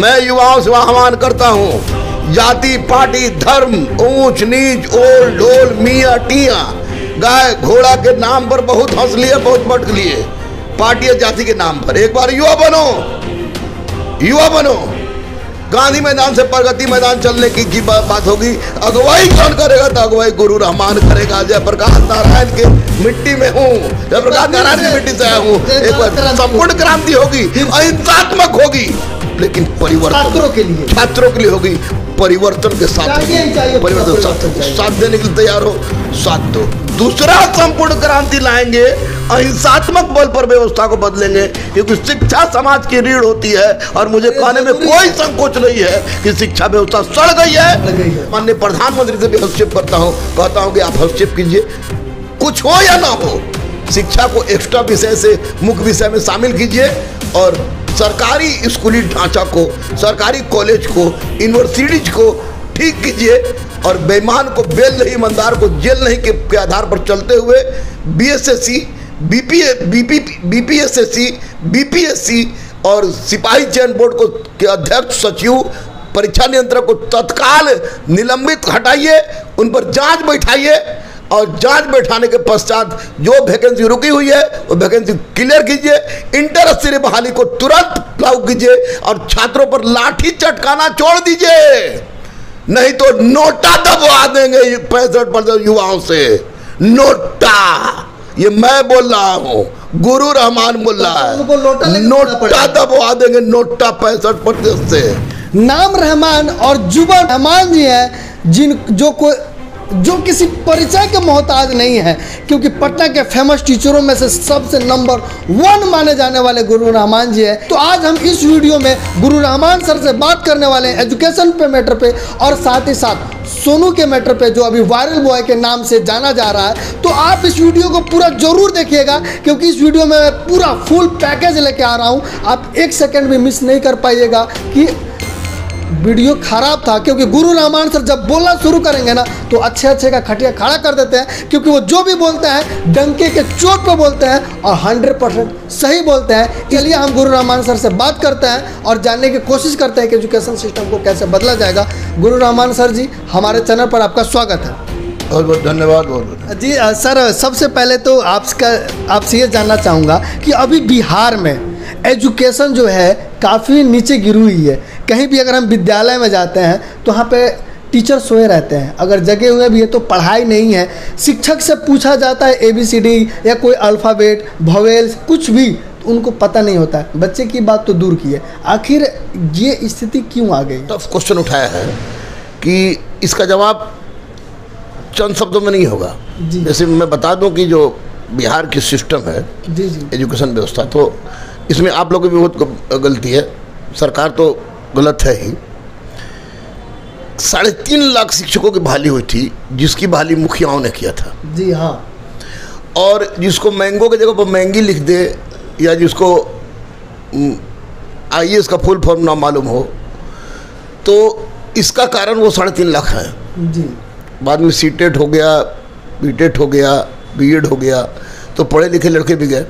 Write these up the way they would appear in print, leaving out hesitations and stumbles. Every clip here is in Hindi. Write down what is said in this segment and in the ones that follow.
मैं युवाओं से आह्वान करता हूँ, जाति पार्टी धर्म ऊंच नीच ओल ढोल मियाँ टियाँ गाय घोड़ा के नाम पर बहुत हंस लिए, बहुत भटक लिए। पार्टी जाति के नाम पर एक बार युवा बनो, युवा बनो। गांधी मैदान से प्रगति मैदान चलने की बात होगी। अगुवाई कौन करेगा? तो अगुवाई गुरु रहमान करेगा। जयप्रकाश नारायण के मिट्टी में हूँ, जयप्रकाश नारायण की मिट्टी से आया हूँ। एक बार संपूर्ण क्रांति होगी, अहिंसात्मक होगी, लेकिन परिवर्तन छात्रों के लिए होगी। परिवर्तन के साथ परिवर्तन साथ देने के लिए तैयार हो, साथ दो। दूसरा संपूर्ण क्रांति लाएंगे, अहिंसात्मक बल पर व्यवस्था को बदलेंगे, क्योंकि शिक्षा समाज की रीढ़ होती है। और मुझे कहने में कोई संकोच नहीं है कि शिक्षा व्यवस्था सड़ गई है। माननीय प्रधानमंत्री से भी हस्तक्षेप करता हूँ, कहता हूँ कि आप हस्तक्षेप कीजिए, कुछ हो या ना हो, शिक्षा को एक्स्ट्रा विषय से मुख्य विषय में शामिल कीजिए और सरकारी स्कूली ढांचा को, सरकारी कॉलेज को, यूनिवर्सिटीज को ठीक कीजिए और बेईमान को बेल नहीं, ईमानदार को जेल नहीं के आधार पर चलते हुए बीएसएससी, बीपीएसएससी, बीपीएससी और सिपाही चयन बोर्ड को के अध्यक्ष सचिव परीक्षा नियंत्रक को तत्काल निलंबित हटाइए, उन पर जांच बैठाइए और जांच बैठाने के पश्चात जो वैकेंसी रुकी हुई है वो वैकेंसी क्लियर कीजिए। इंटर स्तरीय बहाली को तुरंत लागू कीजिए और छात्रों पर लाठी चटकाना छोड़ दीजिए, नहीं तो नोटा दबवा देंगे 65% युवाओं से। नोटा, ये मैं बोल रहा हूँ, गुरु रहमान बोल रहा है, नोटा दबवा देंगे, नोटा 65% से। नाम रहमान और जुबा रहमान जी हैं जो किसी परिचय के मोहताज नहीं है, क्योंकि पटना के फेमस टीचरों में से सबसे नंबर 1 माने जाने वाले गुरु रहमान जी है। तो आज हम इस वीडियो में गुरु रहमान सर से बात करने वाले हैं एजुकेशन पे मैटर पे, और साथ ही साथ सोनू के मैटर पे जो अभी वायरल बॉय के नाम से जाना जा रहा है। तो आप इस वीडियो को पूरा जरूर देखिएगा, क्योंकि इस वीडियो में मैं पूरा फुल पैकेज लेके आ रहा हूँ। आप एक सेकेंड भी मिस नहीं कर पाइएगा कि वीडियो खराब था, क्योंकि गुरु रहमान सर जब बोलना शुरू करेंगे ना तो अच्छे का खटिया खड़ा कर देते हैं, क्योंकि वो जो भी बोलते हैं डंके के चोट पे बोलते हैं और 100% सही बोलते हैं। चलिए हम गुरु रहमान सर से बात करते हैं और जानने की कोशिश करते हैं कि एजुकेशन सिस्टम को कैसे बदला जाएगा। गुरु रहमान सर जी, हमारे चैनल पर आपका स्वागत है। बहुत बहुत धन्यवाद। जी सर, सबसे पहले तो आपसे ये जानना चाहूँगा कि अभी बिहार में एजुकेशन जो है काफ़ी नीचे गिरी हुई है। कहीं भी अगर हम विद्यालय में जाते हैं तो वहाँ पे टीचर सोए रहते हैं, अगर जगे हुए भी है तो पढ़ाई नहीं है। शिक्षक से पूछा जाता है ABCD या कोई अल्फ़ाबेट वोवेल्स कुछ भी, तो उनको पता नहीं होता है। बच्चे की बात तो दूर की है, आखिर ये स्थिति क्यों आ गई? टफ क्वेश्चन उठाया है कि इसका जवाब चंद शब्दों में नहीं होगा। जैसे मैं बता दूं कि जो बिहार की सिस्टम है एजुकेशन व्यवस्था, तो इसमें आप लोगों की भी बहुत गलती है, सरकार तो गलत है ही। 3.5 लाख शिक्षकों की बहाली हुई थी, जिसकी बहाली मुखियाओं ने किया था। जी हाँ। और जिसको मैंगो की जगह पर मैंगी लिख दे या जिसको IAS का फुल फॉर्म ना मालूम हो, तो इसका कारण वो 3.5 लाख है। जी। बाद में सीटेट हो गया, बीटेट हो गया, बीएड हो गया, तो पढ़े लिखे लड़के भी गए।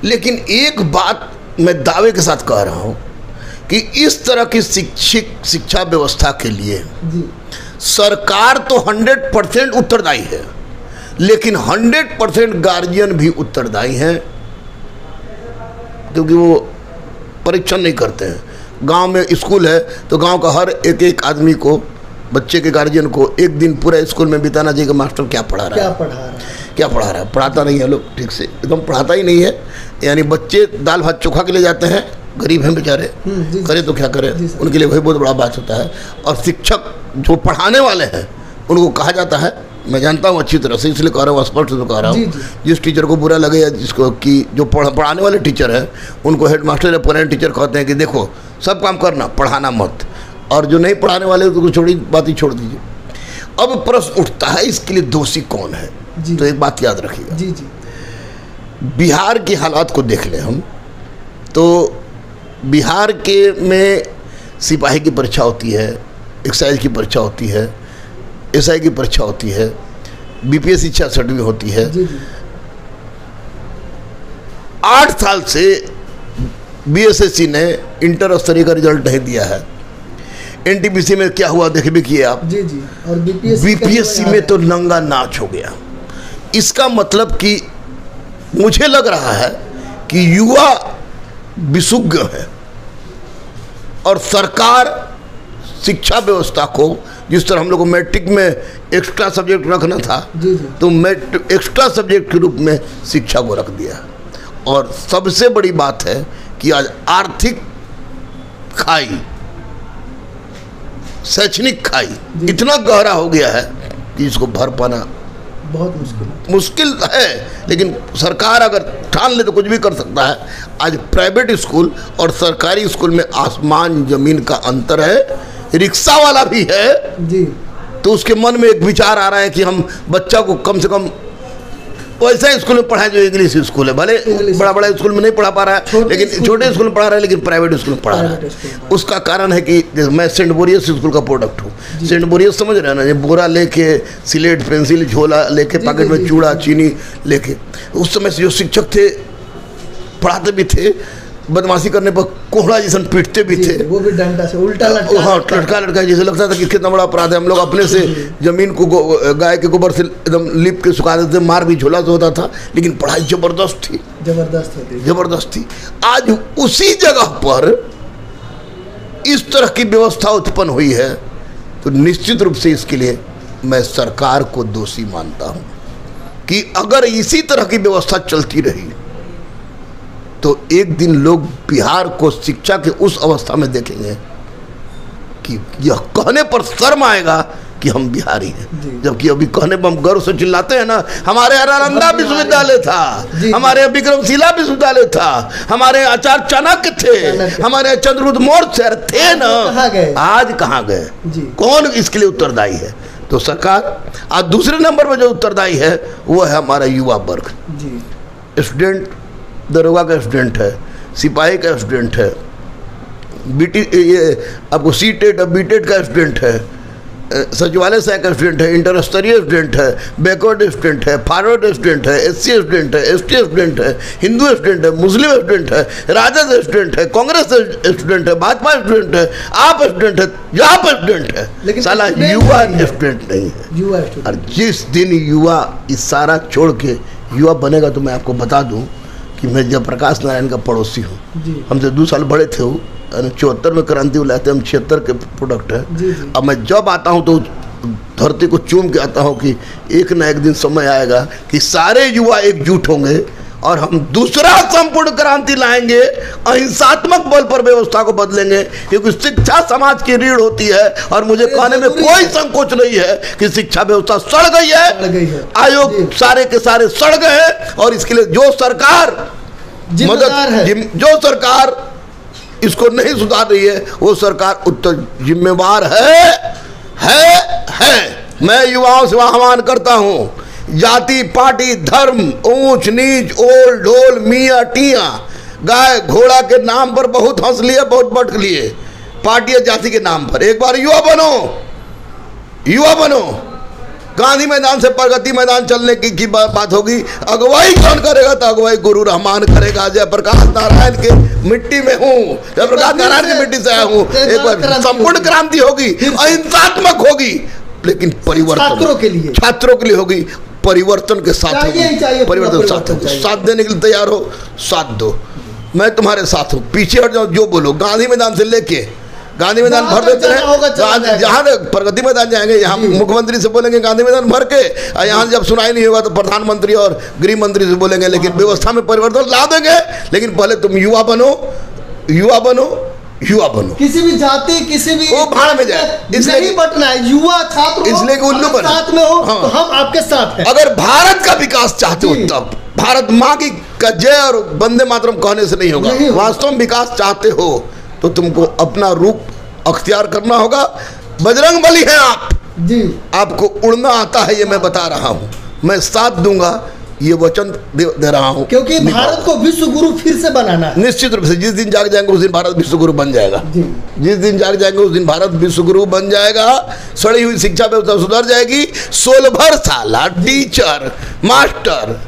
लेकिन एक बात मैं दावे के साथ कह रहा हूँ कि इस तरह की शिक्षा व्यवस्था के लिए सरकार तो 100% उत्तरदायी है, लेकिन 100% गार्जियन भी उत्तरदायी हैं, क्योंकि वो परीक्षण नहीं करते हैं। गांव में स्कूल है तो गांव का हर एक आदमी को, बच्चे के गार्जियन को एक दिन पूरा स्कूल में बिताना चाहिए कि मास्टर क्या पढ़ा रहा है। पढ़ाता नहीं है लोग ठीक से, एकदम पढ़ाता ही नहीं है। यानी बच्चे दाल भात चोखा के लिए जाते हैं, गरीब हैं बेचारे, करे तो क्या करें, उनके लिए वही बहुत बड़ा बात होता है। और शिक्षक जो पढ़ाने वाले हैं उनको कहा जाता है, मैं जानता हूँ अच्छी तरह से, इसलिए कह रहा हूँ, स्पष्ट तो कह रहा हूँ, जिस टीचर को बुरा लगे या जिसको कि जो पढ़ाने वाले टीचर हैं उनको हेड मास्टर या पेरेंट टीचर कहते हैं कि देखो सब काम करना, पढ़ाना मत, और जो नहीं पढ़ाने वाले तो छोड़ी बात ही छोड़ दीजिए। अब प्रश्न उठता है इसके लिए दोषी कौन है? तो एक बात याद रखिएगा, बिहार के हालात को देख लें हम, तो बिहार के में सिपाही की परीक्षा होती है, एक्साइज की परीक्षा होती है, SI की परीक्षा होती है, BPSC 66वीं होती है। 8 साल से बीएसएससी ने इंटर स्तरीय का रिजल्ट नहीं दिया है। एनटीपीसी में क्या हुआ देख भी किए आप। जी जी। और बीपीएससी में तो नंगा नाच हो गया। इसका मतलब कि मुझे लग रहा है कि युवा विशुद्ध है और सरकार शिक्षा व्यवस्था को, जिस तरह हम लोग को मैट्रिक में एक्स्ट्रा सब्जेक्ट रखना था, जी जी, तो एक्स्ट्रा सब्जेक्ट के रूप में शिक्षा को रख दिया। और सबसे बड़ी बात है कि आज आर्थिक खाई, शैक्षणिक खाई इतना गहरा हो गया है कि इसको भर पाना बहुत मुश्किल है। लेकिन सरकार अगर ठान ले तो कुछ भी कर सकता है। आज प्राइवेट स्कूल और सरकारी स्कूल में आसमान जमीन का अंतर है। रिक्शा वाला भी है जी, तो उसके मन में एक विचार आ रहा है कि हम बच्चा को कम से कम वैसा स्कूल में पढ़ाएं जो इंग्लिश स्कूल है। भले बड़ा बड़ा स्कूल में नहीं पढ़ा पा रहा है, लेकिन छोटे स्कूल में पढ़ा रहा है, लेकिन प्राइवेट स्कूल में पढ़ा रहा है। उसका कारण है कि मैं सेंट बोरियस स्कूल का प्रोडक्ट हूँ। सेंट बोरियस समझ रहे हैं ना, ये बोरा लेके, सिलेट, पेंसिल, झोला लेके, पॉकेट में चूड़ा चीनी लेके, उस समय से जो शिक्षक थे पढ़ाते भी थे, बदमाशी करने पर कोहड़ा जैसा पीटते भी थे, वो भी डंडा से उल्टा लटका, हाँ लटका लटका, जैसे लगता था कि कितना बड़ा अपराध है। हम लोग अपने से जमीन को गाय के गोबर से एकदम लिप के सुखा देते, मार भी झोला तो होता था, लेकिन पढ़ाई जबरदस्त थी, जबरदस्त थी। आज उसी जगह पर इस तरह की व्यवस्था उत्पन्न हुई है, तो निश्चित रूप से इसके लिए मैं सरकार को दोषी मानता हूं कि अगर इसी तरह की व्यवस्था चलती रही तो एक दिन लोग बिहार को शिक्षा के उस अवस्था में देखेंगे कि यह कहने पर शर्म आएगा कि हम बिहारी हैं। जबकि अभी कहने पर हम गर्व से चिल्लाते हैं ना, हमारे यहाँ नालंदा विश्वविद्यालय था, हमारे यहाँ विक्रमशिला विश्वविद्यालय था, हमारे आचार्य चाणक्य थे, हमारे यहाँ चंद्रगुप्त मौर्य थे ना, आज कहाँ गए? कौन इसके लिए उत्तरदायी है? तो सरकार। आज दूसरे नंबर पर जो उत्तरदायी है वो है हमारा युवा वर्ग। स्टूडेंट दरोगा का स्टूडेंट है, सिपाही का स्टूडेंट है, ये आपको सीटेट और बीटेट का स्टूडेंट है, सचिवालय सहायक का स्टूडेंट है, इंटर स्तरीय स्टूडेंट है, बैकवर्ड स्टूडेंट है, फॉरवर्ड स्टूडेंट है, एससी स्टूडेंट है, एसटी स्टूडेंट है, हिंदू स्टूडेंट है, मुस्लिम स्टूडेंट है, राजद स्टूडेंट है, कांग्रेस स्टूडेंट है, भाजपा स्टूडेंट है, आप स्टूडेंट है, जहाँ पर स्टूडेंट है, लेकिन साला युवा स्टूडेंट नहीं है। और जिस दिन युवा इस सारा छोड़ के युवा बनेगा, तो मैं आपको बता दूं कि मैं जयप्रकाश नारायण का पड़ोसी हूँ, हमसे 2 साल बड़े थे वो, 74 में क्रांति लाए थे, हम 76 के प्रोडक्ट है। अब मैं जब आता हूँ तो धरती को चूम के आता हूँ कि एक ना एक दिन समय आएगा कि सारे युवा एकजुट होंगे और हम दूसरा संपूर्ण क्रांति लाएंगे, अहिंसात्मक बल पर व्यवस्था को बदलेंगे, क्योंकि शिक्षा समाज की रीढ़ होती है। और मुझे कहने में कोई संकोच नहीं है कि शिक्षा व्यवस्था सड़ गई है, आयोग सारे के सारे सड़ गए हैं, और इसके लिए जो सरकार जो सरकार इसको नहीं सुधार रही है वो सरकार उत्तर जिम्मेवार है। मैं युवाओं से आह्वान करता हूँ, जाति पार्टी धर्म ऊंच नीच ओल ढोल मियाँ टियाँ गाय घोड़ा के नाम पर बहुत हंस लिए, बहुत भटक लिए, पार्टी और जाति के नाम पर। एक बार युवा बनो। गांधी मैदान से प्रगति मैदान चलने की बात होगी। अगुवाई कौन करेगा? तो अगुवाई गुरु रहमान करेगा। जयप्रकाश नारायण के मिट्टी में हूँ, जयप्रकाश नारायण की मिट्टी से आया हूँ। एक बार संपूर्ण क्रांति होगी, अहिंसात्मक होगी, लेकिन परिवर्तन छात्रों के लिए होगी, परिवर्तन के साथ होगी, परिवर्तन के साथ होगी। साथ देने के लिए तैयार हो, साथ दो, मैं तुम्हारे साथ हूँ। पीछे हट जाओ, जो बोलो। गांधी मैदान से लेके गांधी मैदान भर देते हैं, जहाँ प्रगति मैदान जाएंगे, यहाँ मुख्यमंत्री से बोलेंगे गांधी मैदान भर के, यहाँ जब सुनाई नहीं होगा तो प्रधानमंत्री और गृह मंत्री से बोलेंगे, लेकिन व्यवस्था में परिवर्तन ला देंगे। लेकिन पहले तुम युवा बनो। किसी भी जाति, किसी भी वो भाड़ में जाए, इसलिए नहीं बटना है। युवा छात्र इसलिए उल्लू बन साथ में हो, हाँ। तो हम आपके साथ हैं। अगर भारत का विकास चाहते हो तब भारत माँ की जय और वंदे मातरम कहने से नहीं होगा। वास्तव में विकास चाहते हो तो तुमको अपना रूप अख्तियार करना होगा। बजरंग बली हैं आप जी, आपको उड़ना आता है, ये मैं बता रहा हूँ। मैं साथ दूंगा, ये वचन दे रहा हूँ, क्योंकि भारत को विश्व गुरु फिर से बनाना है। निश्चित रूप से जिस दिन जाग जाएंगे उस दिन भारत विश्व गुरु बन जाएगा। जिस दिन जाग जाएंगे उस दिन भारत विश्व गुरु बन जाएगा। सड़ी हुई शिक्षा व्यवस्था सुधर जाएगी। 16 भर साला टीचर मास्टर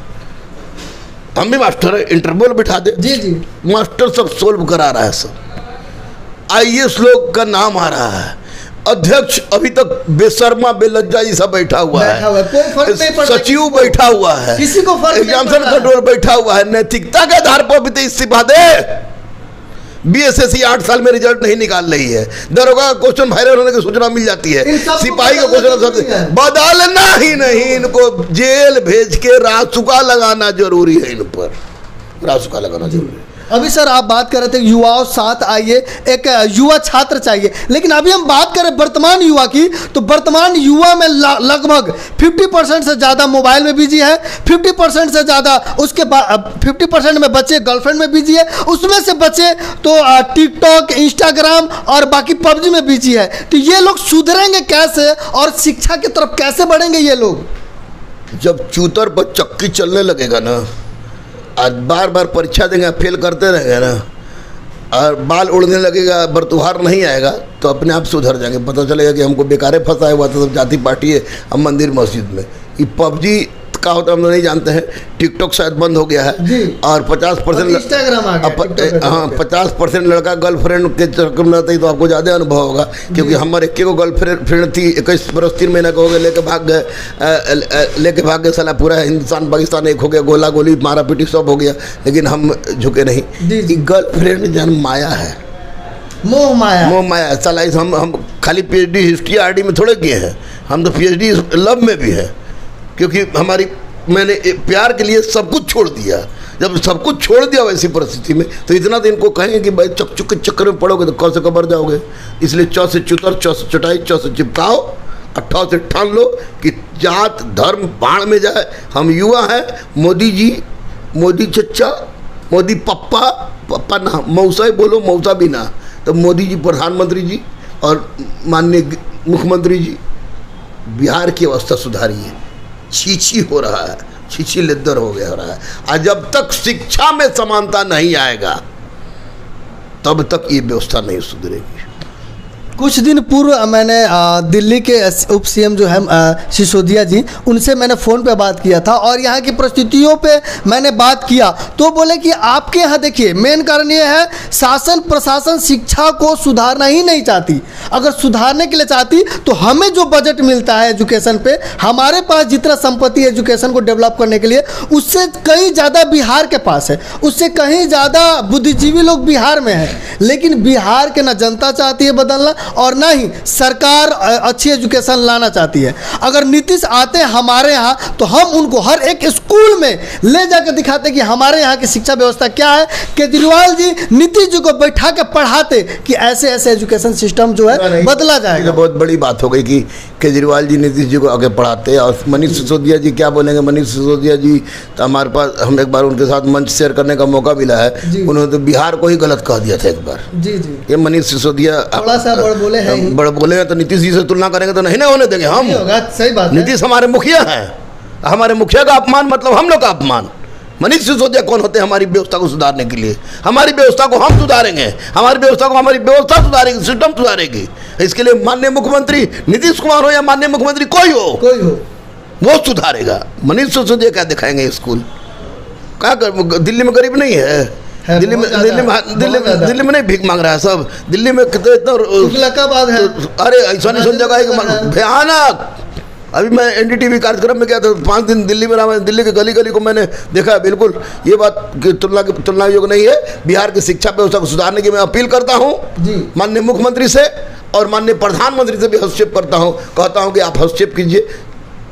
हम भी मास्टर है, इंटरवल बिठा दे। जी जी। मास्टर सब सोल्व करा रहा है, सब आईएएस लोग का नाम आ रहा है, अध्यक्ष अभी तक बेशर्मा बेलज्जा जी सब बैठा हुआ है, कोई फर्क नहीं पड़ता, सचिव बैठा हुआ है, किसी को फर्क नहीं एग्जामिनेशन पड़ता। कंट्रोल बैठा हुआ है। नैतिकता के आधार पर भी तो इस्तीफा दे। बीएसएससी 8 साल में रिजल्ट नहीं निकाल रही है, दरोगा का क्वेश्चन वायरल होने की सूचना मिल जाती है, सिपाही का क्वेश्चन बदलना ही नहीं, इनको जेल भेज के रासुका लगाना जरूरी है, इन पर रासुका लगाना जरूरी है। अभी सर आप बात कर रहे थे युवाओं साथ आइए, एक युवा छात्र चाहिए, लेकिन अभी हम बात करें वर्तमान युवा की, तो वर्तमान युवा में लगभग 50% से ज़्यादा मोबाइल में बिजी है, 50% से ज़्यादा उसके बाद 50% में बच्चे गर्लफ्रेंड में बिजी है, उसमें से बच्चे तो टिकटॉक, इंस्टाग्राम और बाकी पबजी में बिजी है। तो ये लोग सुधरेंगे कैसे और शिक्षा की तरफ कैसे बढ़ेंगे ये लोग? जब चूतर पर चक्की चलने लगेगा ना, आज बार बार परीक्षा देंगे, फेल करते रहेंगे ना, और बाल उड़ने लगेगा, बरतुहार नहीं आएगा, तो अपने आप सुधर जाएंगे। पता चलेगा कि हमको बेकारे फंसाया हुआ था, सब जाति पार्टी है, हम मंदिर मस्जिद में। ये पबजी का होता हम लोग नहीं जानते हैं, टिकटॉक शायद बंद हो गया है, और 50% इंस्टाग्राम आ गया, हाँ 50% लड़का गर्लफ्रेंड के चक्कर में रहता है, तो आपको ज़्यादा अनुभव होगा, क्योंकि हमारे एक को गर्लफ्रेंड थी, 21 बरस 3 महीना का हो गया, लेके भाग गए साला, पूरा हिंदुस्तान पाकिस्तान एक हो गया, गोला गोली मारा पीटी सब हो गया, लेकिन हम झुके नहीं। गर्लफ्रेंड जन्म माया है, मोह माया साला। हम खाली PhD हिस्ट्री RD में थोड़े किए हैं, हम तो PhD लव में भी है, क्योंकि मैंने प्यार के लिए सब कुछ छोड़ दिया। जब सब कुछ छोड़ दिया वैसी परिस्थिति में, तो इतना दिन को कहेंगे कि भाई चकचुक के चक्कर में पड़ोगे तो कौन से कबर जाओगे। इसलिए चौ से चुतर, चौ से चटाई, चौ से चिपकाओ, 18 से ठान लो कि जात धर्म बाढ़ में जाए। हम युवा हैं, मोदी जी, मोदी चचा, मोदी पप्पा ना, मौसा ही बोलो, मौसा भी ना, तो मोदी जी प्रधानमंत्री जी और माननीय मुख्यमंत्री जी, बिहार की अवस्था सुधारिए। छीछी हो रहा है, छीछी लिद्दर हो रहा है। और जब तक शिक्षा में समानता नहीं आएगा तब तक ये व्यवस्था नहीं सुधरेगी। कुछ दिन पूर्व मैंने दिल्ली के उप CM जो है सिसोदिया जी, उनसे मैंने फ़ोन पे बात किया था और यहाँ की परिस्थितियों पे मैंने बात किया, तो बोले कि आपके यहाँ देखिए मेन कारण ये है, शासन प्रशासन शिक्षा को सुधारना ही नहीं चाहती। अगर सुधारने के लिए चाहती तो हमें जो बजट मिलता है एजुकेशन पे, हमारे पास जितना संपत्ति एजुकेशन को डेवलप करने के लिए, उससे कहीं ज़्यादा बिहार के पास है, उससे कहीं ज़्यादा बुद्धिजीवी लोग बिहार में हैं। लेकिन बिहार के ना जनता चाहती है बदलना और ना ही सरकार अच्छी एजुकेशन लाना चाहती है। अगर नीतीश आते हैं हमारे यहाँ तो हम उनको हर एक स्कूल में ले जाकर दिखाते कि हमारे यहाँ की शिक्षा व्यवस्था क्या है। केजरीवाल जी नीतीश जी को बैठा के पढ़ाते कि ऐसे ऐसे एजुकेशन सिस्टम जो है बदला जाएगा। तो बहुत बड़ी बात हो गई कि केजरीवाल जी नीतीश जी को आगे पढ़ाते। और मनीष सिसोदिया जी क्या बोलेंगे? मनीष सिसोदिया जी तो हमारे पास, हम एक बार उनके साथ मंच शेयर करने का मौका मिला है, उन्होंने तो बिहार को ही गलत कह दिया था एक बार। जी जी, ये मनीष सिसोदिया थोड़ा सा बड़ बोले हैं, तो नीतीश जी से तुलना करेंगे तो नहीं ना होने देंगे हम। सही बात, नीतीश हमारे मुखिया हैं, हमारे मुखिया का अपमान मतलब हम लोग का अपमान। मनीष सिसोदिया कौन होते हैं हमारी व्यवस्था को सुधारने के लिए? हमारी व्यवस्था को हम सुधारेंगे, हमारी व्यवस्था सुधारेगी, सिस्टम सुधारेगी। इसके लिए माननीय मुख्यमंत्री नीतीश कुमार हो या माननीय मुख्यमंत्री कोई हो वो सुधारेगा। मनीष सिसोदिया क्या दिखाएंगे? स्कूल क्या कर, दिल्ली में गरीब नहीं है, दिल्ली में नहीं भीख मांग रहा है सब। दिल्ली में कितने अरे ऐसा नहीं सुन जगह है भयानक। अभी मैं NDTV कार्यक्रम में गया था, 5 दिन दिल्ली में रहा। दिल्ली के गली गली को मैंने देखा। बिल्कुल ये बात की तुलना योग नहीं है। बिहार की शिक्षा व्यवस्था को सुधारने की मैं अपील करता हूँ माननीय मुख्यमंत्री से और माननीय प्रधानमंत्री से भी हस्तक्षेप करता हूँ। कहता हूँ कि आप हस्तक्षेप कीजिए,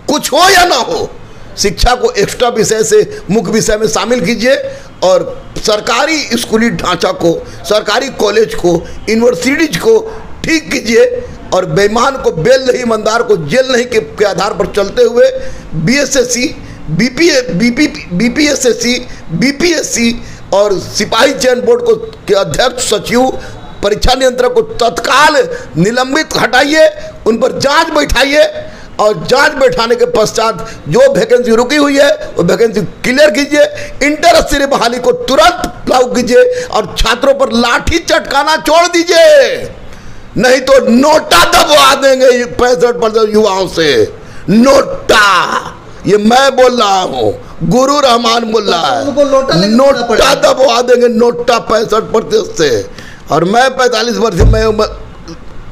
कुछ हो या ना हो, शिक्षा को एक्स्ट्रा विषय से मुख्य विषय में शामिल कीजिए और सरकारी स्कूली ढांचा को, सरकारी कॉलेज को, यूनिवर्सिटीज को ठीक कीजिए और बेईमान को बेल नहीं, ईमानदार को जेल नहीं के आधार पर चलते हुए BSSC, BPSSC, BPSC और सिपाही चयन बोर्ड को के अध्यक्ष, सचिव, परीक्षा नियंत्रक को तत्काल निलंबित हटाइए, उन पर जांच बैठाइए और जांच बैठाने के पश्चात जो वैकेंसी रुकी हुई है वो वैकेंसी क्लियर कीजिए। इंटर स्तरीय बहाली को तुरंत लागू कीजिए और छात्रों पर लाठी चटकाना छोड़ दीजिए, नहीं तो नोटा दबवा देंगे 65% युवाओं से। नोटा ये मैं बोल रहा हूँ, गुरु रहमान बोल रहा उनको लोटा है। लेके नोटा दबवा देंगे, नोटा 65% से। और मैं 45 वर्ष मैं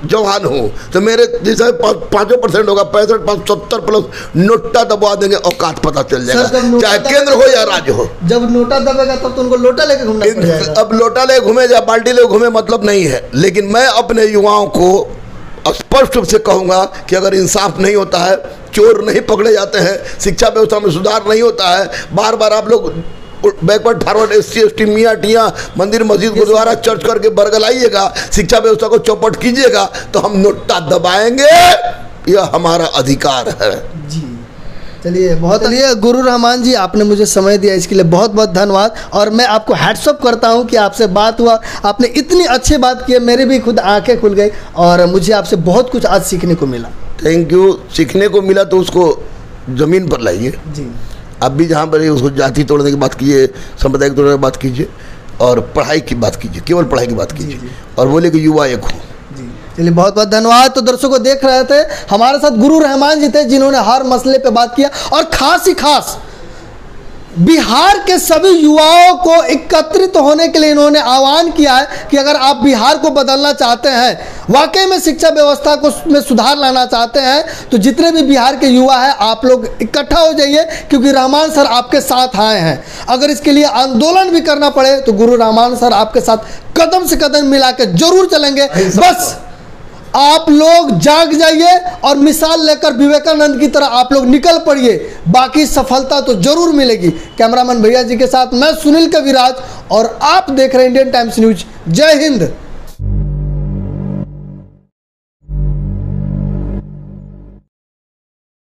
जवान हूँ, तो मेरे जैसे 5% होगा, 65, 75 प्लस नोटा दबवा देंगे, औकात पता चल जाएगा, चाहे केंद्र हो या राज्य हो। जब नोटा दबेगा तब तो उनको लोटा लेके घूमना पड़ेगा। अब लोटा ले घूमे या बाल्टी ले घूमे मतलब नहीं है, लेकिन मैं अपने युवाओं को स्पष्ट रूप से कहूंगा कि अगर इंसाफ नहीं होता है, चोर नहीं पकड़े जाते हैं, शिक्षा व्यवस्था में सुधार नहीं होता है, बार बार आप लोग बैकवर्ड फॉरवर्ड SC ST मियाँ टियाँ मंदिर मस्जिद गुरुद्वारा चर्च करके बरगलाइएगा, शिक्षा व्यवस्था को चौपट कीजिएगा, तो हम नोटा दबाएंगे, यह हमारा अधिकार है। जी चलिए, चलिए गुरु रहमान जी, आपने मुझे समय दिया, इसके लिए बहुत बहुत धन्यवाद। और मैं आपको हैट्स ऑफ करता हूं कि आपसे बात हुआ, आपने इतनी अच्छी बात की, मेरी भी खुद आंखें खुल गई और मुझे आपसे बहुत कुछ आज सीखने को मिला। Thank you. सीखने को मिला तो उसको ज़मीन पर लाइए जी। अब भी जहाँ पर उसको जाति तोड़ने की बात कीजिए, सांप्रदायिक तोड़ने की बात कीजिए, और पढ़ाई की बात कीजिए, केवल पढ़ाई की बात कीजिए, और बोले कि युवा एक हो। चलिए बहुत बहुत धन्यवाद। तो दर्शकों देख रहे थे, हमारे साथ गुरु रहमान जी थे, जिन्होंने हर मसले पे बात किया और खास ही खास बिहार के सभी युवाओं को एकत्रित होने के लिए इन्होंने आह्वान किया है कि अगर आप बिहार को बदलना चाहते हैं, वाकई में शिक्षा व्यवस्था को में सुधार लाना चाहते हैं, तो जितने भी बिहार के युवा हैं आप लोग इकट्ठा हो जाइए, क्योंकि रहमान सर आपके साथ आए हैं। अगर इसके लिए आंदोलन भी करना पड़े तो गुरु रहमान सर आपके साथ कदम से कदम मिला के जरूर चलेंगे। बस आप लोग जाग जाइए और मिसाल लेकर विवेकानंद की तरह आप लोग निकल पड़िए, बाकी सफलता तो जरूर मिलेगी। कैमरामैन भैया जी के साथ मैं सुनील कविराज और आप देख रहे हैं इंडियन टाइम्स न्यूज। जय हिंद।